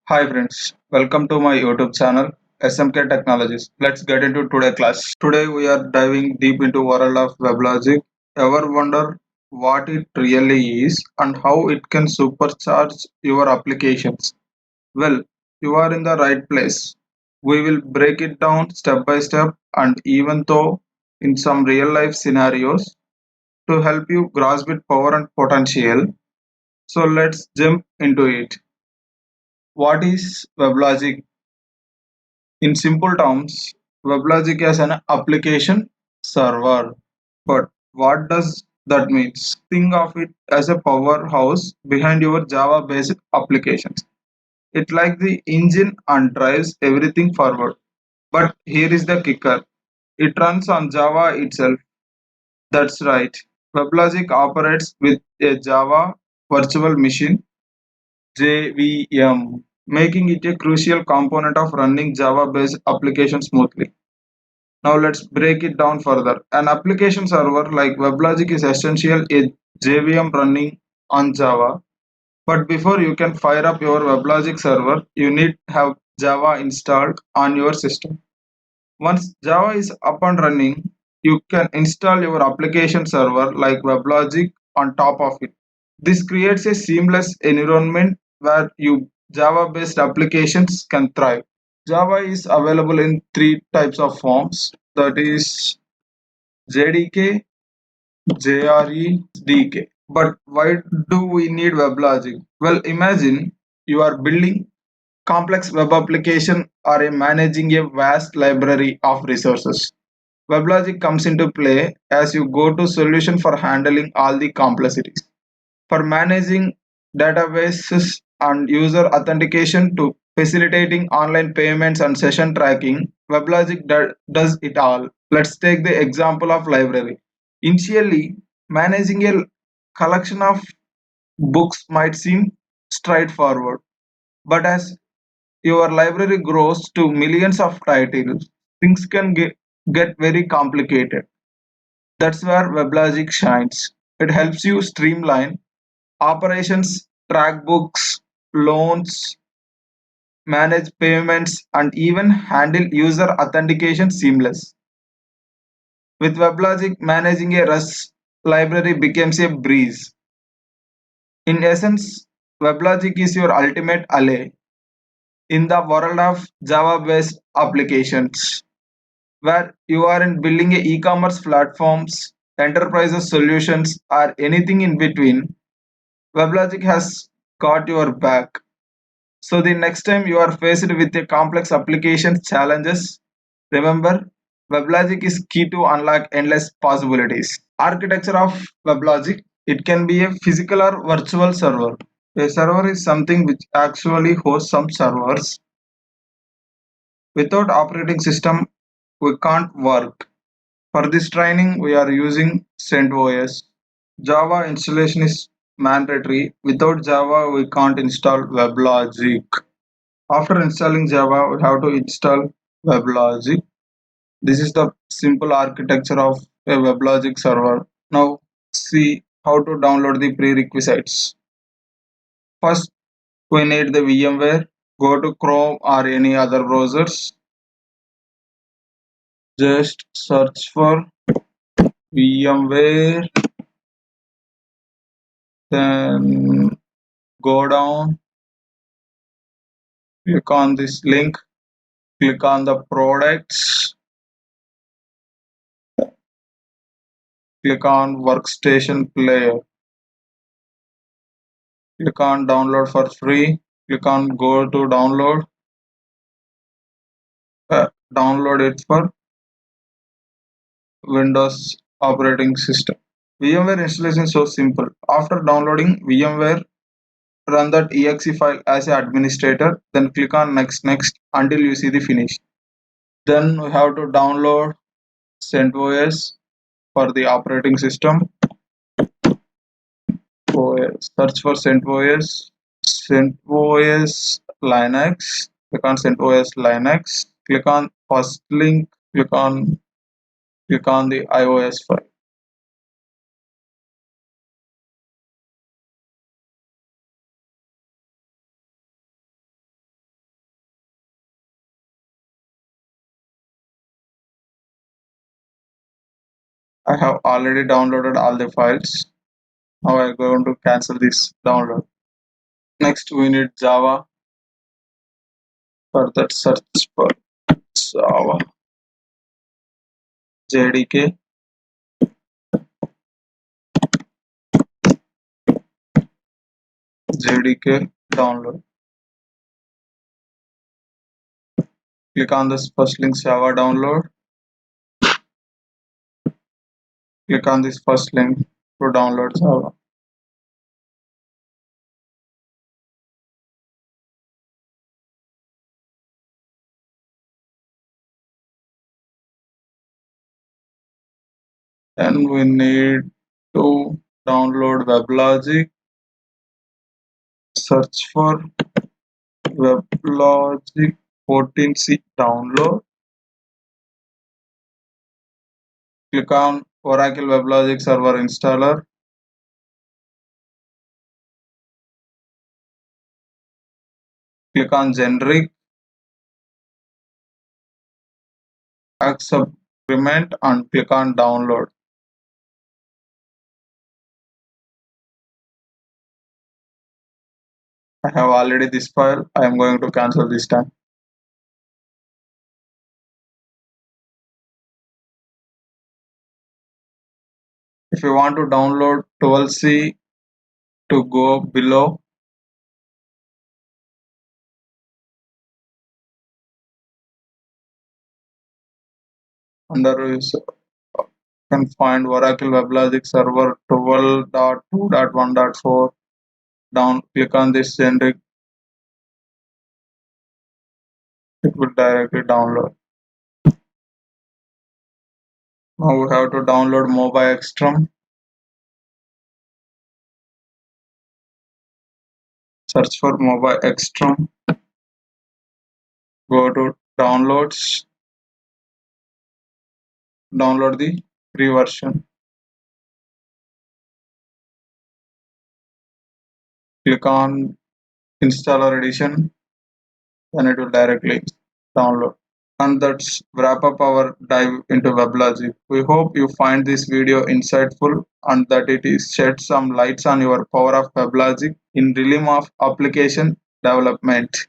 Hi friends, welcome to my YouTube channel SMK Technologies. Let's get into today's class. Today we are diving deep into world of WebLogic. Ever wonder what it really is and how it can supercharge your applications? Well, you are in the right place. We will break it down step by step and even though in some real life scenarios to help you grasp its power and potential. So let's jump into it. What is WebLogic? In simple terms, WebLogic is an application server. But what does that mean? Think of it as a powerhouse behind your Java based applications. It's like the engine and drives everything forward. But here is the kicker, it runs on Java itself. That's right. WebLogic operates with a Java virtual machine JVM, making it a crucial component of running Java based applications smoothly. Now let's break it down further. An application server like WebLogic is essential a JVM running on Java. But before you can fire up your WebLogic server, you need to have Java installed on your system. Once Java is up and running, you can install your application server like WebLogic on top of it. This creates a seamless environment where you Java-based applications can thrive. Java is available in three types of forms, that is JDK, JRE, But why do we need WebLogic? Well, imagine you are building complex web application or managing a vast library of resources. WebLogic comes into play as you go to solution for handling all the complexities. For managing databases and user authentication to facilitating online payments and session tracking, WebLogic does it all. Let's take the example of library. Initially, managing a collection of books might seem straightforward, but as your library grows to millions of titles, things can get very complicated. That's where WebLogic shines. It helps you streamline operations, track books, loans, manage payments, and even handle user authentication seamless. With WebLogic, managing a REST library becomes a breeze. In essence, WebLogic is your ultimate ally in the world of Java-based applications, where you aren't building a e-commerce platforms, enterprises solutions, or anything in between. WebLogic has got your back. So the next time you are faced with a complex application challenges, remember WebLogic is key to unlock endless possibilities. Architecture of WebLogic, it can be a physical or virtual server. A server is something which actually hosts some servers. Without operating system, we can't work. For this training, we are using CentOS. Java installation is mandatory. Without Java, we can't install WebLogic. After installing Java, we have to install WebLogic. This is the simple architecture of a WebLogic server. Now, see how to download the prerequisites. First, we need the VMware. Go to Chrome or any other browsers. Just search for VMware. Then go down, click on this link, click on the products, click on workstation player, click on download for free, click on go to download, download it for Windows operating system. VMware installation is so simple. After downloading VMware, run that exe file as an administrator, then click on next until you see the finish. Then we have to download CentOS for the operating system. Search for CentOS, CentOS Linux, click on CentOS Linux, click on first link, click on the iOS file. I have already downloaded all the files. Now I'm going to cancel this download. Next, we need Java. For that, search for Java JDK. JDK download. Click on this first link, Java download. Click on this first link to download Java. And we need to download WebLogic. Search for WebLogic 14c download. Click on Oracle WebLogic Server Installer. Click on Generic. Accept agreement and click on Download. I have already this file. I am going to cancel this time. If you want to download 12c to go below, under you can find Oracle WebLogic Server 12.2.1.4. Down, click on this generic. It will directly download. Now we have to download Mobile Extreme. Search for Mobile Extreme. Go to Downloads. Download the free version. Click on Installer Edition. Then it will directly download. And that's wrap up our dive into WebLogic. We hope you find this video insightful and that it is shed some lights on your power of WebLogic in realm of application development.